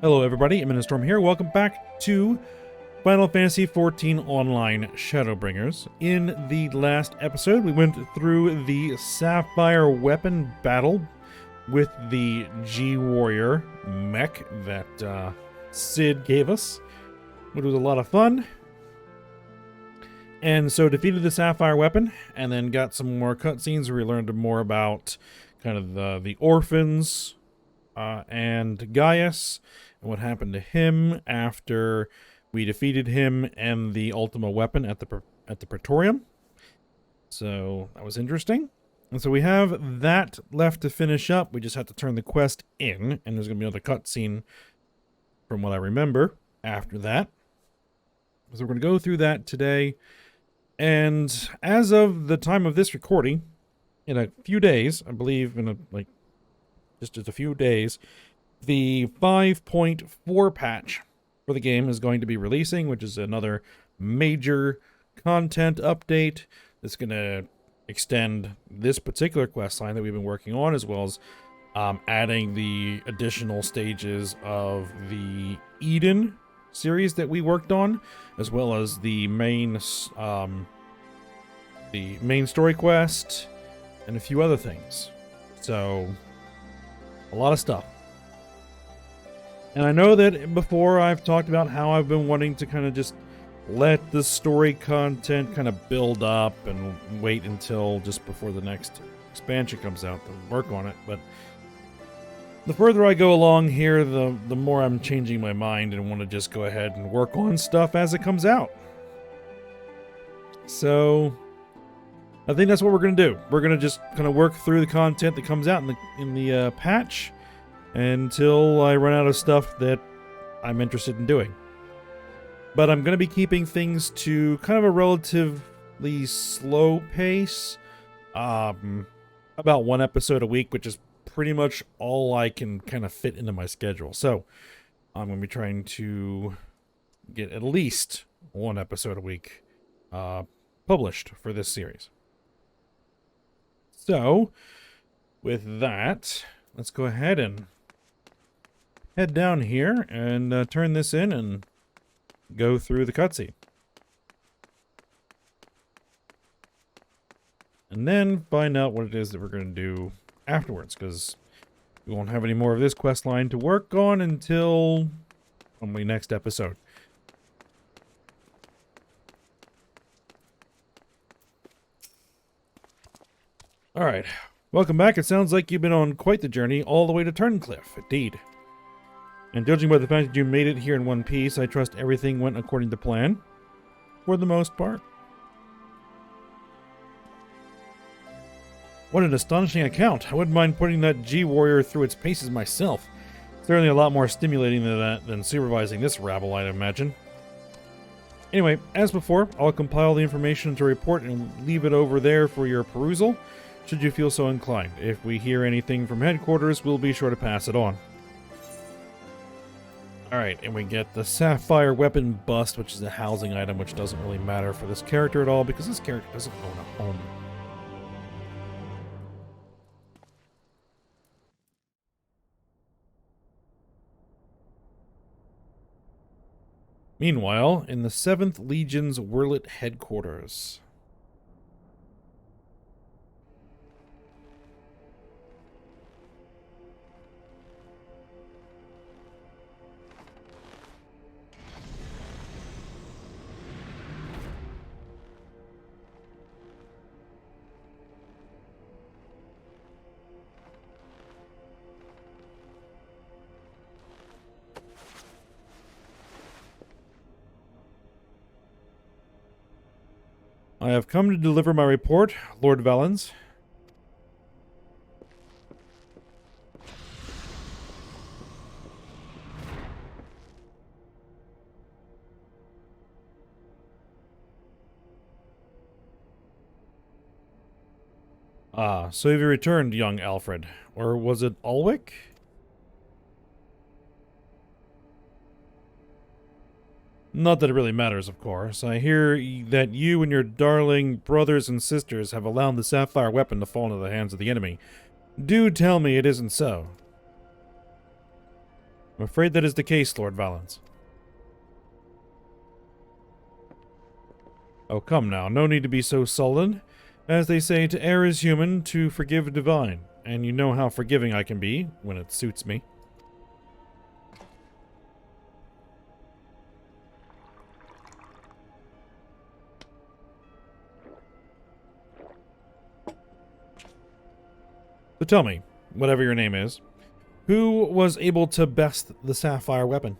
Hello everybody, I'm Storm here. Welcome back to Final Fantasy XIV Online Shadowbringers. In the last episode, we went through the Sapphire weapon battle with the G-Warrior mech that Sid gave us, which was a lot of fun. And so defeated the Sapphire weapon, and then got some more cutscenes where we learned more about kind of the orphans and Gaius, and what happened to him after we defeated him and the Ultima weapon at the Praetorium. So that was interesting. And so we have that left to finish up. We just have to turn the quest in, and there's going to be another cutscene from what I remember after that. So we're going to go through that today. And as of the time of this recording, in a few days, I believe just a few days, the 5.4 patch for the game is going to be releasing, which is another major content update that's going to extend this particular quest line that we've been working on, as well as adding the additional stages of the Eden series that we worked on, as well as the main story quest and a few other things. So a lot of stuff. And I know that before I've talked about how I've been wanting to kind of just let the story content kind of build up and wait until just before the next expansion comes out to work on it. But the further I go along here, the more I'm changing my mind and want to just go ahead and work on stuff as it comes out. So I think that's what we're going to do. We're going to just kind of work through the content that comes out in the patch until I run out of stuff that I'm interested in doing. But I'm going to be keeping things to kind of a relatively slow pace. About one episode a week, which is pretty much all I can kind of fit into my schedule. So I'm going to be trying to get at least one episode a week published for this series. So with that, let's go ahead and head down here and turn this in and go through the cutscene. And then find out what it is that we're going to do afterwards, because we won't have any more of this quest line to work on until probably next episode. Alright, welcome back. It sounds like you've been on quite the journey all the way to Turncliffe, indeed. And judging by the fact that you made it here in one piece, I trust everything went according to plan, for the most part. What an astonishing account. I wouldn't mind putting that G-Warrior through its paces myself. Certainly a lot more stimulating than supervising this rabble, I'd imagine. Anyway, as before, I'll compile the information into a report and leave it over there for your perusal, should you feel so inclined. If we hear anything from headquarters, we'll be sure to pass it on. Alright, and we get the Sapphire weapon bust, which is a housing item, which doesn't really matter for this character at all, because this character doesn't own a home. Meanwhile, in the 7th Legion's Wurlet headquarters. I have come to deliver my report, Lord Valens. Ah, so have you returned, young Alfred? Or was it Ulwick? Not that it really matters, of course. I hear that you and your darling brothers and sisters have allowed the Sapphire weapon to fall into the hands of the enemy. Do tell me it isn't so. I'm afraid that is the case, Lord Valens. Oh, come now, no need to be so sullen. As they say, to err is human, to forgive divine. And you know how forgiving I can be, when it suits me. So tell me, whatever your name is, who was able to best the sapphire weapon?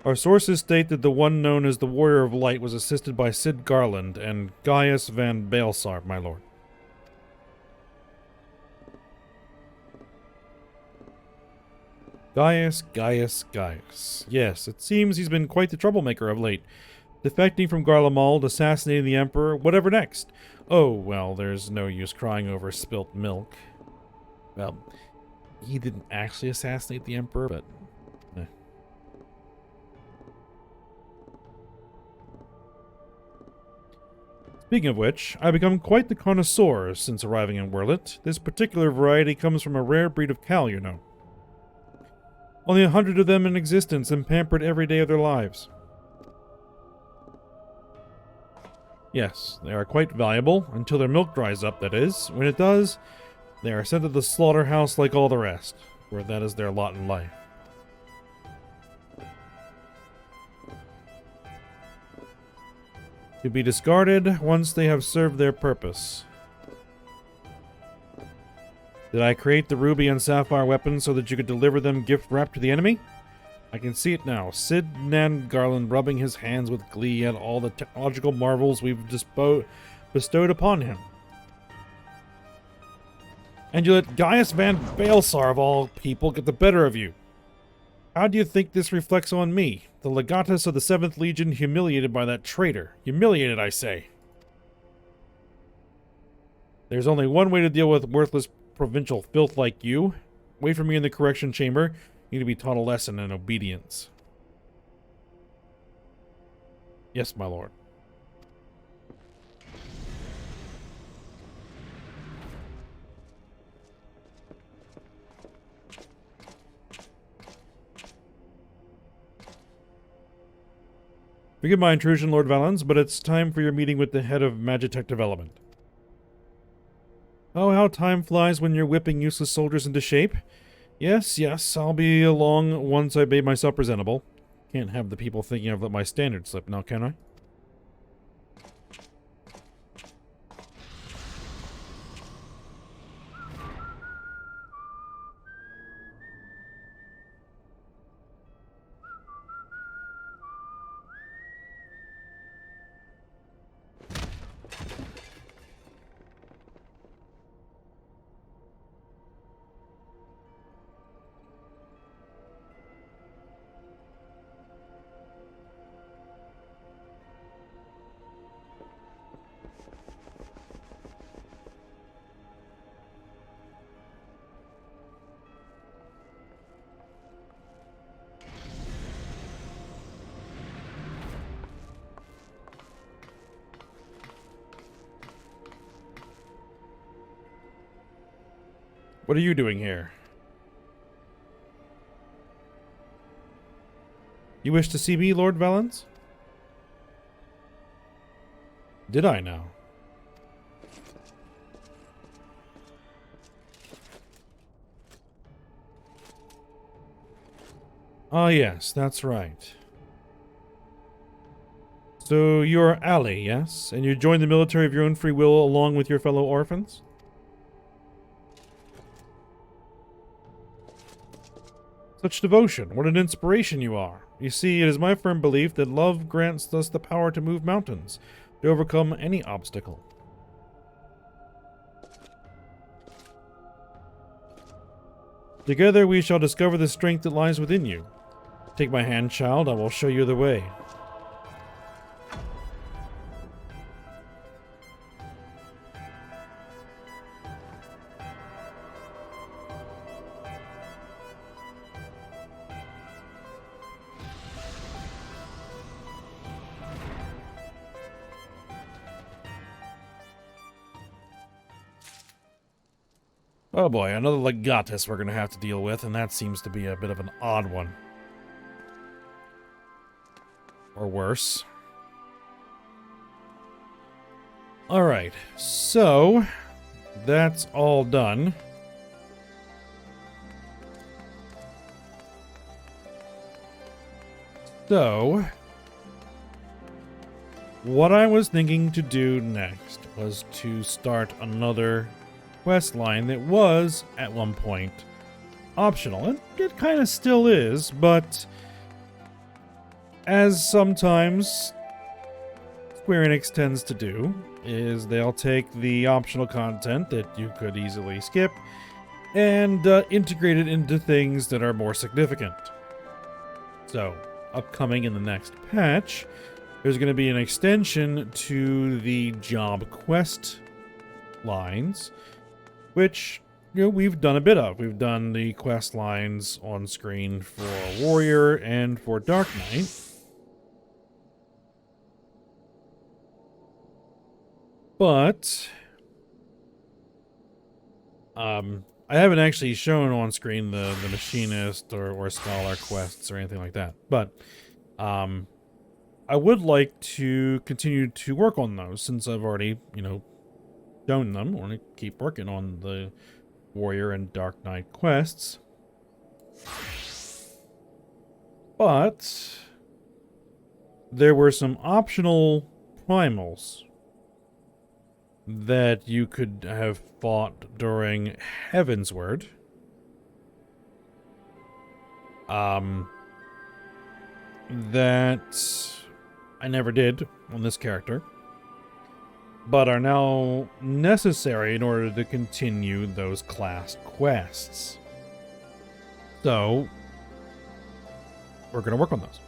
Our sources state that the one known as the Warrior of Light was assisted by Sid Garland and Gaius van Baelsar, my lord. Gaius. Yes, it seems he's been quite the troublemaker of late. Defecting from Garlemald, assassinating the Emperor, whatever next? Oh, well, there's no use crying over spilt milk. Well, he didn't actually assassinate the Emperor, but... Speaking of which, I've become quite the connoisseur since arriving in Werlet. This particular variety comes from a rare breed of cow, you know. Only 100 of them in existence and pampered every day of their lives. Yes, they are quite valuable, until their milk dries up, that is. When it does, they are sent to the slaughterhouse like all the rest, for that is their lot in life. To be discarded once they have served their purpose. Did I create the ruby and sapphire weapons so that you could deliver them gift-wrapped to the enemy? I can see it now. Sid Nan Garland rubbing his hands with glee at all the technological marvels we've bestowed upon him. And you let Gaius van Baelsar of all people get the better of you. How do you think this reflects on me, the legatus of the 7th Legion, humiliated by that traitor? Humiliated, I say. There's only one way to deal with worthless provincial filth like you. Wait for me in the correction chamber. You need to be taught a lesson in obedience. Yes, my lord. Forgive my intrusion, Lord Valens, but it's time for your meeting with the head of Magitech Development. Oh, how time flies when you're whipping useless soldiers into shape. Yes, I'll be along once I made myself presentable. Can't have the people thinking I've let my standard slip now, can I? What are you doing here? You wish to see me, Lord Valens? Did I now? Ah, yes, that's right. So you're Ali, yes? And you joined the military of your own free will along with your fellow orphans? Such devotion, what an inspiration you are. You see, it is my firm belief that love grants us the power to move mountains, to overcome any obstacle. Together we shall discover the strength that lies within you. Take my hand, child, I will show you the way. Oh boy, another Legatus we're going to have to deal with, and that seems to be a bit of an odd one. Or worse. Alright, so that's all done. So, what I was thinking to do next was to start another quest line that was, at one point, optional. And it kind of still is, but as sometimes Square Enix tends to do, is they'll take the optional content that you could easily skip and integrate it into things that are more significant. So, upcoming in the next patch, there's going to be an extension to the job quest lines, which, you know, we've done a bit of. We've done the quest lines on screen for Warrior and for Dark Knight. But I haven't actually shown on screen the Machinist or Scholar quests or anything like that. But I would like to continue to work on those since I've already, you know, shown them. I want to keep working on the Warrior and Dark Knight quests. But there were some optional primals that you could have fought during Heavensward. That I never did on this character, but are now necessary in order to continue those class quests. So, we're going to work on those.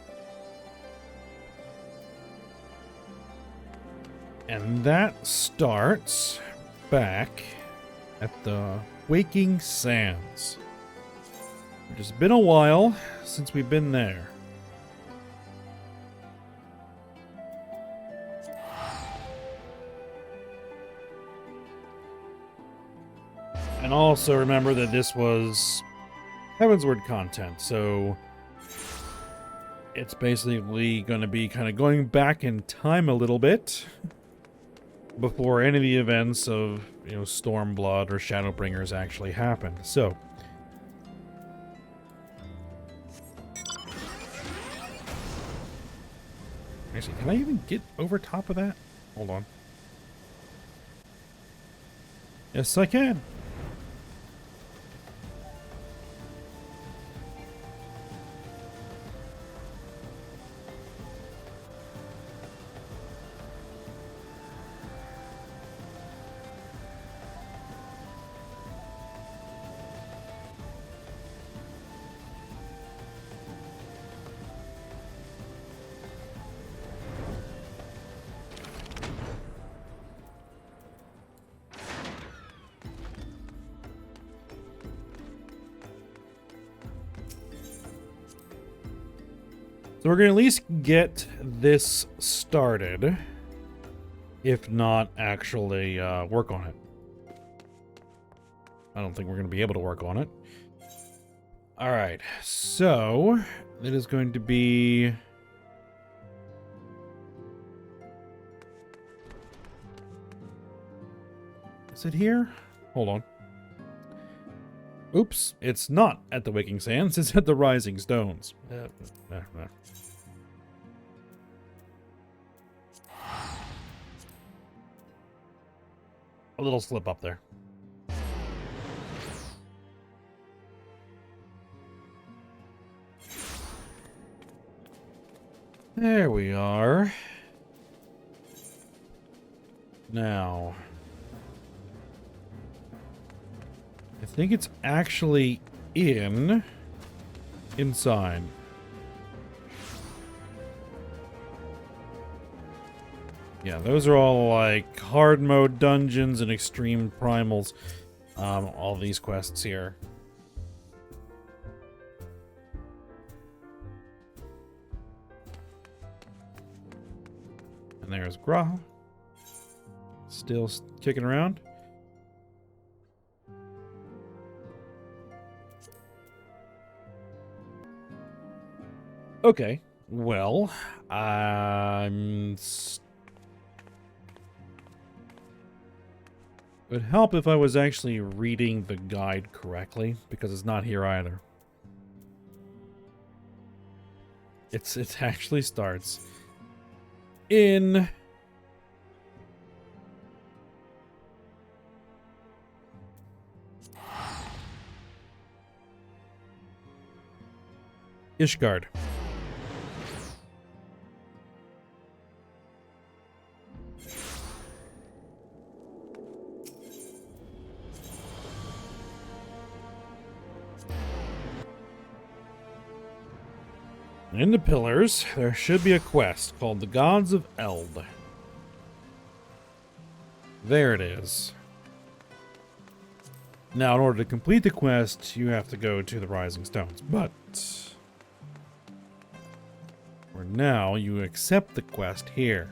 And that starts back at the Waking Sands, which has been a while since we've been there. And also remember that this was Heavensward content, so it's basically going to be kind of going back in time a little bit before any of the events of, you know, Stormblood or Shadowbringers actually happened. So, actually, can I even get over top of that? Hold on. Yes, I can. So we're going to at least get this started, if not actually work on it. I don't think we're going to be able to work on it. Alright, so it is going to be... Is it here? Hold on. Oops, it's not at the Waking Sands, it's at the Rising Stones. A little slip up there. There we are. Now, I think it's actually inside. Yeah, those are all like hard mode dungeons and extreme primals. All these quests here. And there's Graha. Still kicking around. Okay, well, it would help if I was actually reading the guide correctly, because it's not here either. It actually starts in ISHGARD. In the pillars, there should be a quest called the Gods of Eld. There it is. Now, in order to complete the quest, you have to go to the Rising Stones, but for now, you accept the quest here.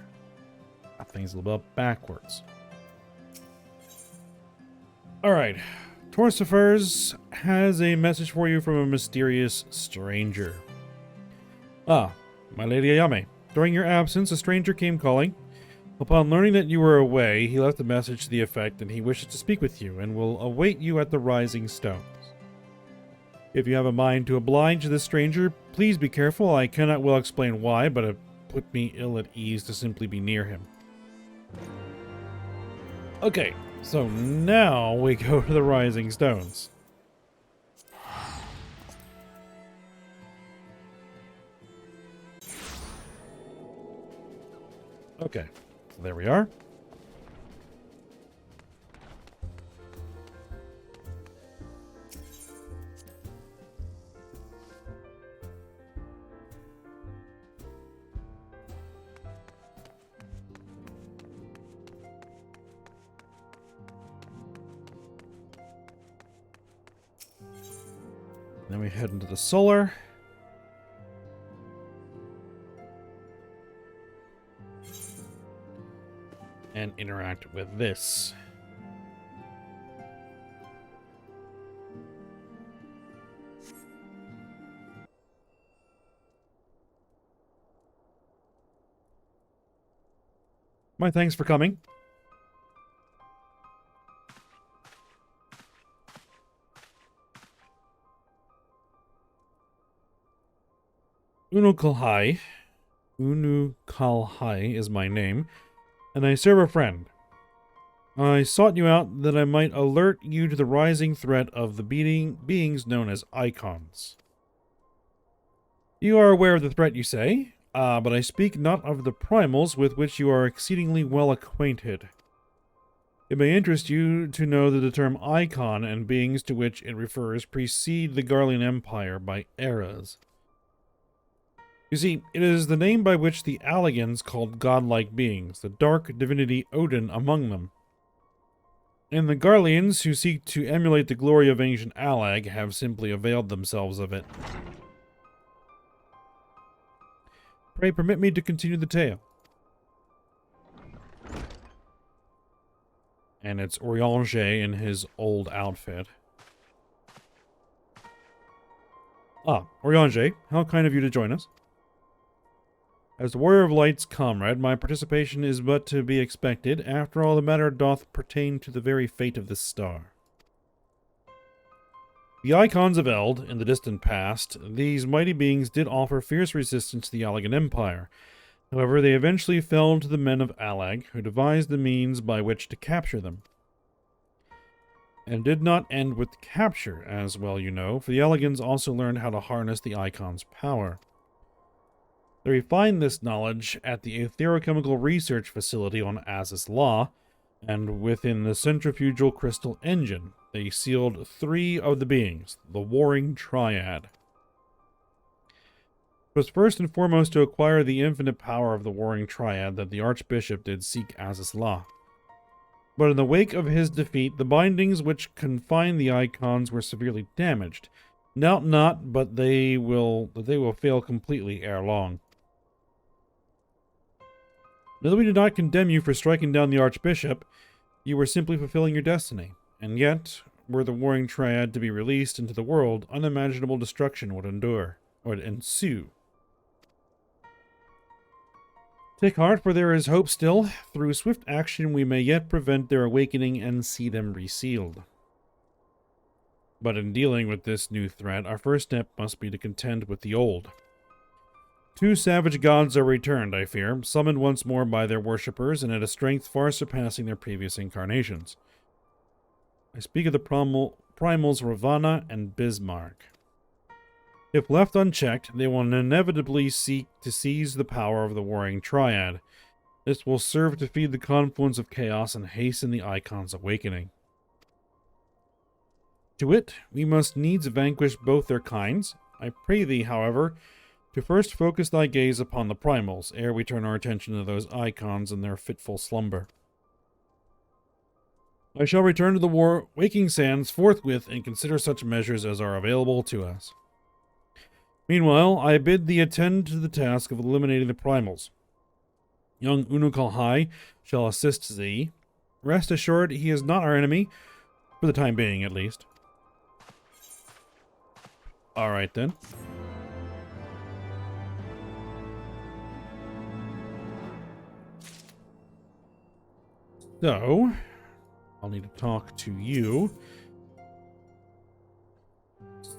Got things a little bit backwards. Alright, Torsifers has a message for you from a mysterious stranger. Ah, my Lady Ayame. During your absence, a stranger came calling. Upon learning that you were away, he left a message to the effect that he wishes to speak with you and will await you at the Rising Stones. If you have a mind to oblige this stranger, please be careful. I cannot well explain why, but it put me ill at ease to simply be near him. Okay, so now we go to the Rising Stones. Okay, so there we are. Then we head into the solar. And interact with this. My thanks for coming. Unu Kalhai is my name, and I serve a friend. I sought you out that I might alert you to the rising threat of the beings known as icons. You are aware of the threat, you say? But I speak not of the primals with which you are exceedingly well acquainted. It may interest you to know that the term icon and beings to which it refers precede the Garlean Empire by eras. You see, it is the name by which the Alligans called godlike beings, the dark divinity Odin among them. And the Garleans, who seek to emulate the glory of ancient Allag, have simply availed themselves of it. Pray permit me to continue the tale. And it's Eorzea in his old outfit. Ah, Eorzea, how kind of you to join us. As the Warrior of Light's comrade, my participation is but to be expected. After all, the matter doth pertain to the very fate of this star. The Icons of Eld, in the distant past, these mighty beings did offer fierce resistance to the Allagan Empire. However, they eventually fell to the men of Allag, who devised the means by which to capture them. And did not end with capture, as well you know, for the Alligans also learned how to harness the Icons' power. They refined this knowledge at the Etherochemical Research Facility on Azus Law, and within the Centrifugal Crystal Engine, they sealed 3 of the beings, the Warring Triad. It was first and foremost to acquire the infinite power of the Warring Triad that the Archbishop did seek Azus Law. But in the wake of his defeat, the bindings which confined the Icons were severely damaged. Doubt not, but they will fail completely ere long. Now that we do not condemn you for striking down the Archbishop, you were simply fulfilling your destiny. And yet, were the Warring Triad to be released into the world, unimaginable destruction would ensue. Take heart, for there is hope still. Through swift action, we may yet prevent their awakening and see them resealed. But in dealing with this new threat, our first step must be to contend with the old. 2 savage gods are returned, I fear, summoned once more by their worshippers, and at a strength far surpassing their previous incarnations. I speak of the primals Ravana and Bismarck. If left unchecked, they will inevitably seek to seize the power of the warring Triad. This will serve to feed the confluence of chaos and hasten the Icon's awakening. To it, we must needs vanquish both their kinds. I pray thee, however, to first focus thy gaze upon the primals, ere we turn our attention to those Icons in their fitful slumber. I shall return to the waking sands forthwith and consider such measures as are available to us. Meanwhile, I bid thee attend to the task of eliminating the primals. Young Unukalhai shall assist thee. Rest assured, he is not our enemy, for the time being at least. Alright then. So, I'll need to talk to you.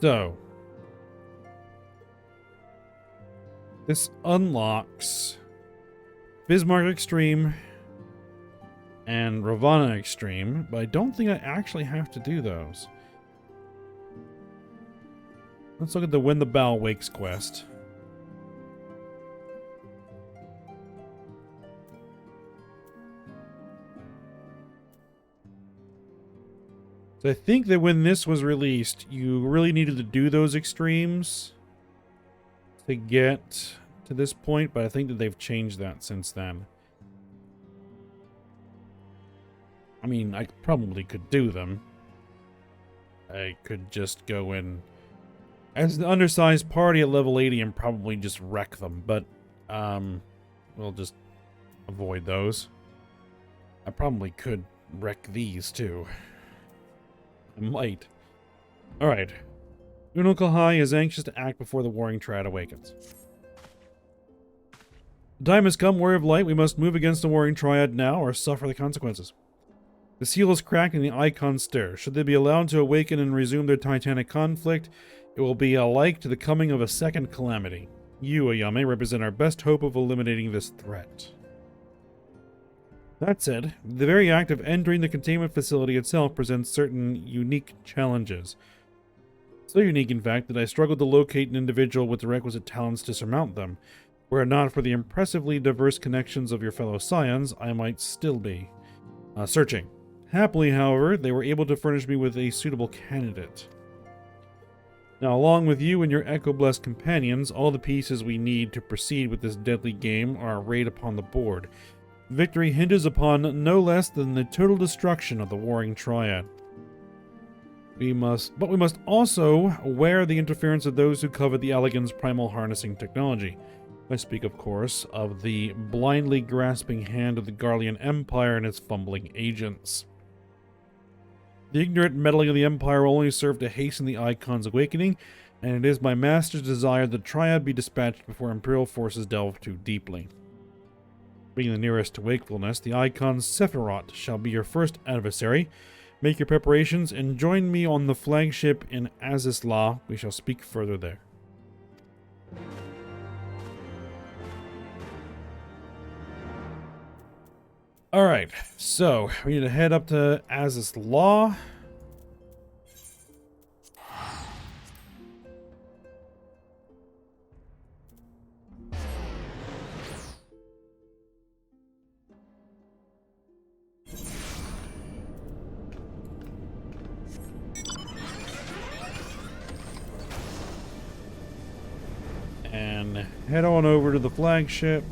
So, this unlocks Bismarck Extreme and Ravana Extreme, but I don't think I actually have to do those. Let's look at the When the Bow Wakes quest. So I think that when this was released, you really needed to do those extremes to get to this point, but I think that they've changed that since then. I mean, I probably could do them. I could just go in as the undersized party at level 80 and probably just wreck them, but we'll just avoid those. I probably could wreck these too. I might. Alright. Unukalhai is anxious to act before the warring Triad awakens. The time has come, Warrior of Light. We must move against the warring Triad now or suffer the consequences. The seal is cracked and the Icons stir. Should they be allowed to awaken and resume their titanic conflict, it will be alike to the coming of a second calamity. You, Ayame, represent our best hope of eliminating this threat. That said, the very act of entering the containment facility itself presents certain unique challenges. So unique, in fact, that I struggled to locate an individual with the requisite talents to surmount them. Were it not for the impressively diverse connections of your fellow scions, I might still be searching. Happily, however, they were able to furnish me with a suitable candidate. Now, along with you and your Echo-blessed companions, all the pieces we need to proceed with this deadly game are arrayed upon the board. Victory hinges upon no less than the total destruction of the warring Triad. We must also aware the interference of those who covet the Elegans' primal harnessing technology. I speak, of course, of the blindly grasping hand of the Garlean Empire and its fumbling agents. The ignorant meddling of the Empire will only serve to hasten the Icon's awakening, and it is my master's desire that Triad be dispatched before Imperial forces delve too deeply. Being the nearest to wakefulness, the Icon Sephiroth shall be your first adversary. Make your preparations and join me on the flagship in Azizla. We shall speak further there. Alright, so we need to head up to Azizla. And head on over to the flagship.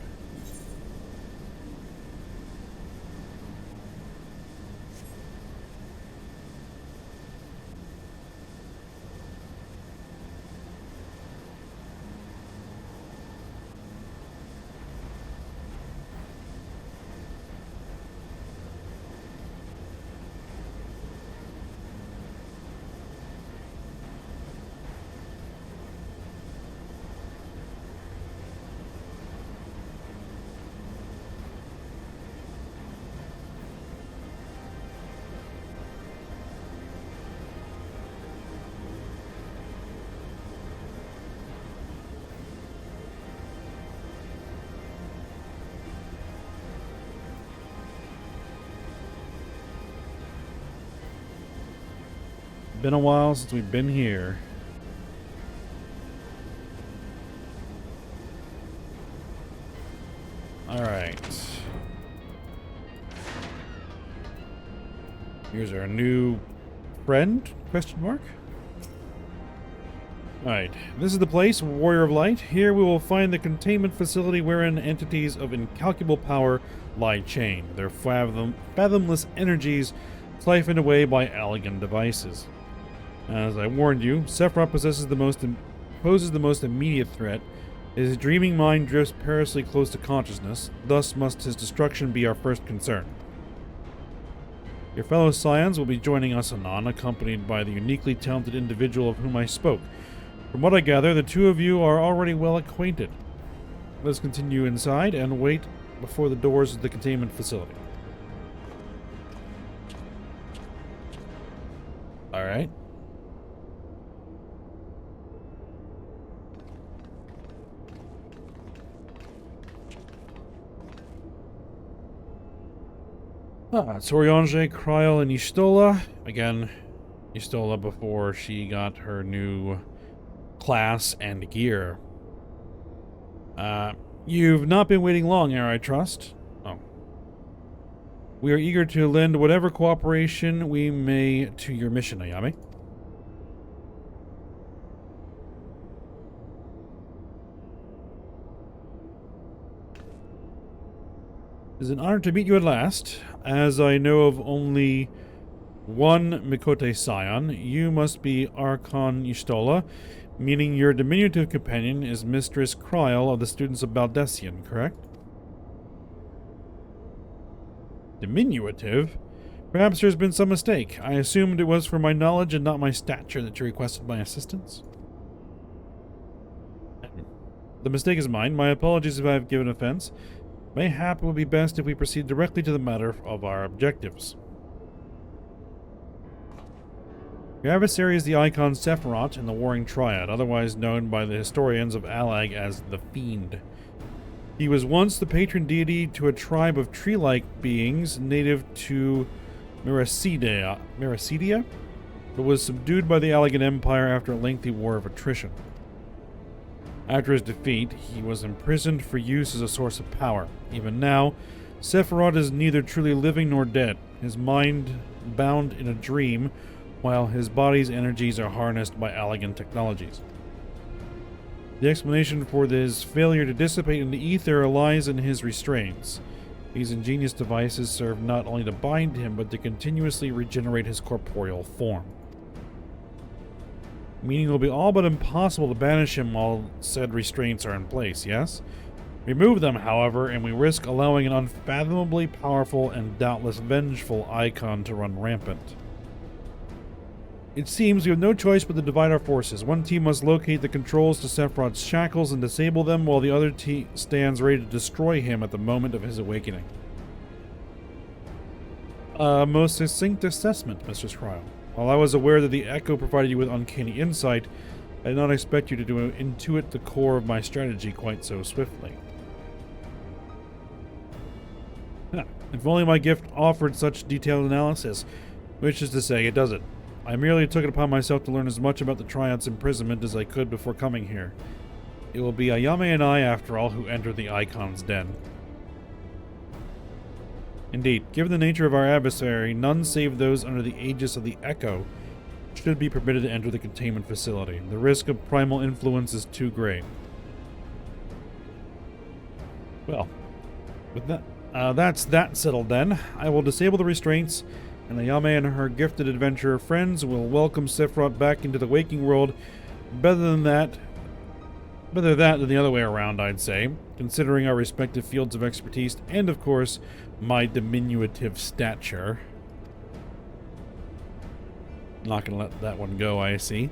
been a while since we've been here. Alright. Here's our new friend? Question mark? Alright, this is the place, Warrior of Light. Here we will find the containment facility wherein entities of incalculable power lie chained, their fathomless energies siphoned away by elegant devices. As I warned you, Sephiroth poses the most immediate threat. His dreaming mind drifts perilously close to consciousness, thus must his destruction be our first concern. Your fellow Scions will be joining us anon, accompanied by the uniquely talented individual of whom I spoke. From what I gather, the two of you are already well acquainted. Let's continue inside and wait before the doors of the containment facility. Alright. It's Eorzea, Kryl, and Y'shtola. Again, Y'shtola before she got her new class and gear. You've not been waiting long here, I trust. Oh. We are eager to lend whatever cooperation we may to your mission, Ayame. It is an honor to meet you at last. As I know of only one Mikote Scion, you must be Archon Y'shtola, meaning your diminutive companion is Mistress Kryl of the students of Baldesion, correct? Diminutive? Perhaps there's been some mistake. I assumed it was for my knowledge and not my stature that you requested my assistance. The mistake is mine. My apologies if I have given offense. Mayhap it would be best if we proceed directly to the matter of our objectives. Your adversary is the icon Sephiroth in the Warring Triad, otherwise known by the historians of Allag as the Fiend. He was once the patron deity to a tribe of tree-like beings native to Miracidia, but was subdued by the Allagan Empire after a lengthy war of attrition. After his defeat, he was imprisoned for use as a source of power. Even now, Sephiroth is neither truly living nor dead, his mind bound in a dream, while his body's energies are harnessed by Allagan technologies. The explanation for his failure to dissipate into ether lies in his restraints. These ingenious devices serve not only to bind him, but to continuously regenerate his corporeal form. Meaning it will be all but impossible to banish him while said restraints are in place, yes? Remove them, however, and we risk allowing an unfathomably powerful and doubtless vengeful icon to run rampant. It seems we have no choice but to divide our forces. One team must locate the controls to Sephiroth's shackles and disable them, while the other team stands ready to destroy him at the moment of his awakening. Most succinct assessment, Mistress Kryl. While I was aware that the Echo provided you with uncanny insight, I did not expect you to intuit the core of my strategy quite so swiftly. If only my gift offered such detailed analysis, which is to say, it doesn't. I merely took it upon myself to learn as much about the Triad's imprisonment as I could before coming here. It will be Ayame and I, after all, who enter the Icon's den. Indeed, given the nature of our adversary, none save those under the aegis of the Echo should be permitted to enter the containment facility. The risk of primal influence is too great. Well, with that, that's that settled then. I will disable the restraints, and Ayame and her gifted adventurer friends will welcome Sephiroth back into the waking world. Better that than the other way around, I'd say, considering our respective fields of expertise and, of course, my diminutive stature. Not gonna let that one go, I see.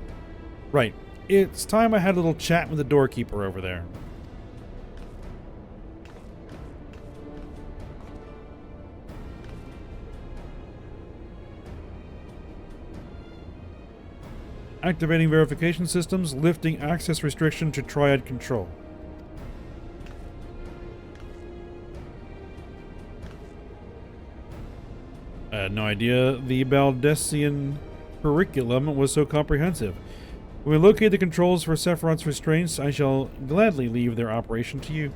Right, it's time I had a little chat with the doorkeeper over there. Activating verification systems, lifting access restriction to Triad control. I had no idea the Baldesian curriculum was so comprehensive. When we locate the controls for Sephiroth's restraints, I shall gladly leave their operation to you.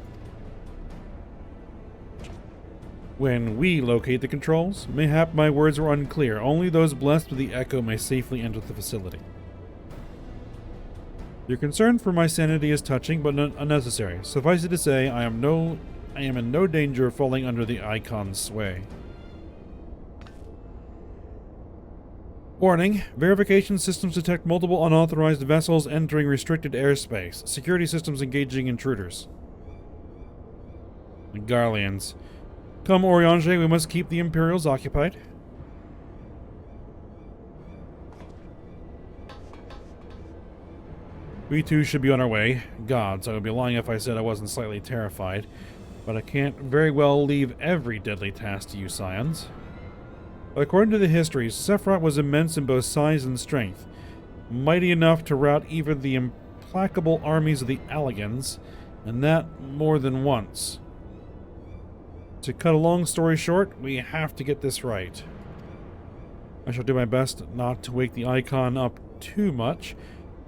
When we locate the controls, mayhap my words were unclear. Only those blessed with the echo may safely enter the facility. Your concern for my sanity is touching, but unnecessary. Suffice it to say, I am in no danger of falling under the Icon's sway. Warning. Verification systems detect multiple unauthorized vessels entering restricted airspace. Security systems engaging intruders. The Garleans. Come, Eorzea, we must keep the Imperials occupied. We too should be on our way. Gods, I would be lying if I said I wasn't slightly terrified. But I can't very well leave every deadly task to you, scions. According to the histories, Sephiroth was immense in both size and strength. Mighty enough to rout even the implacable armies of the Allagans, and that more than once. To cut a long story short, we have to get this right. I shall do my best not to wake the Icon up too much.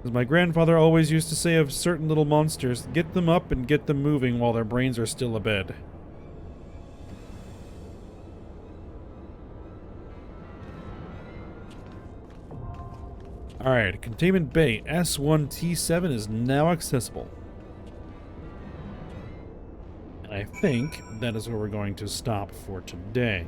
As my grandfather always used to say of certain little monsters, get them up and get them moving while their brains are still abed. Alright, Containment Bay S1T7 is now accessible. And I think that is where we're going to stop for today.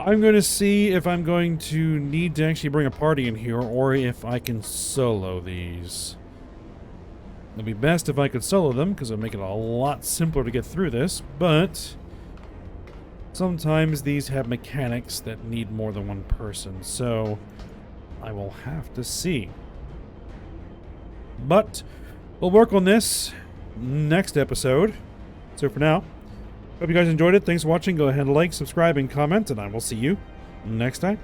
I'm going to see if I'm going to need to actually bring a party in here, or if I can solo these. It'd be best if I could solo them, because it would make it a lot simpler to get through this, but sometimes these have mechanics that need more than one person, so I will have to see. But we'll work on this next episode. So for now, hope you guys enjoyed it. Thanks for watching. Go ahead and like, subscribe, and comment, and I will see you next time.